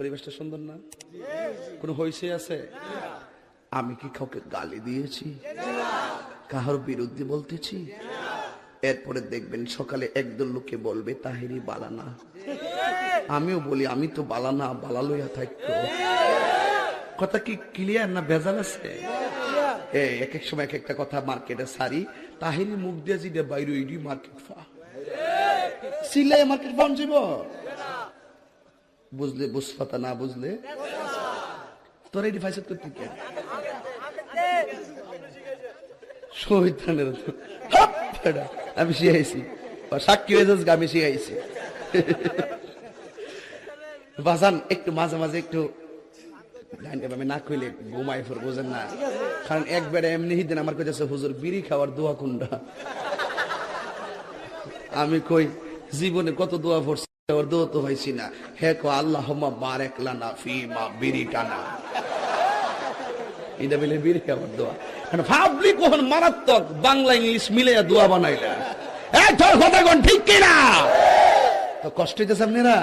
পরিবেশটা সুন্দর না? কোনো হইছে আছে? আমি কি কাউকে গালি দিয়েছি? কাহার বিরুদ্ধে বলতেছি? এরপরে দেখবেন সকালে একদল লোকে বলবে তাহিরি বালানা। আমিও বলি আমি তো বালানা, বালা লইয়া থাকতো। কথা কি ক্লিয়ার না ভেজাল আছে? এক এক সময় এক একটা কথা মার্কেটে সারি, তাহিরি মুখ দিয়ে যেটা বাইরে ওইডি মার্কেট ফা সিলাই মার্কেট ফাউন যাব। বুঝলে বুঝপাতা, না বুঝলে তোরা এটি ফাইসাদ করতে কে শহীদানের আমি শিখাইছি, সাক্ষী হয়ে যাস আমি শিখাইছি। বাজান একটু মাঝে মাঝে একটু আমি না কইলে ঘুমাই ফোর, বোঝেন না? কারণ একবারে এমনি দিন আমার কাছে হুজুর বিড়ি খাওয়ার দোয়া কুন্ডা। আমি কই জীবনে কত দোয়া পড়ছি, ওর দোয়া তো হয়েছি না। হে কো আল্লাহুম্মা বারিক লানা ফিমা বিড়ি টানা, এটা বলে বিড়ি খাওয়ার দোয়া। কারণ পাবলিক কখন মারাত্মক বাংলা ইংলিশ মিলে দোয়া বানাইলা। এই তোর কথা কোন ঠিক কিনা? তো কষ্ট হইতেছে আপনারা?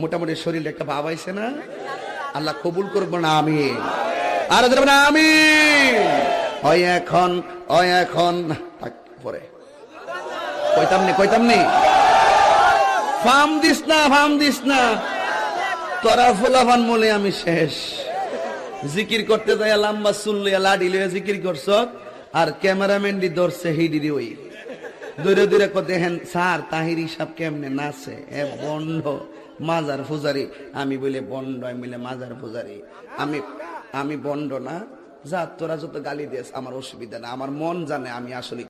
মোটামুটি শরীরে একটা ভাব আইছে না? আল্লাহ কবুল করবো না আমি আর না আমি এখন পরে কইতামনি ফার্ম দিস না তোরা ফুলাফান বলে আমি শেষ। জিকির করতে যাই লম্বা চুল লইয়া লাডি লইয়া জিকির করছ, আর ক্যামেরাম্যান দি ধরছে হিডিরি ওই দূরে দূরে দেখেন স্যার তাহিরি সাহেব কেমনে নাচে, এ বন্ড মাজার পূজারি। আমি বলে বন্ড, আমি বলে মাজার পূজারি। আমি বন্ড না, যা তোরা যত গালি দিস আমার অসুবিধা না, আমার মন জানে আমি আসলে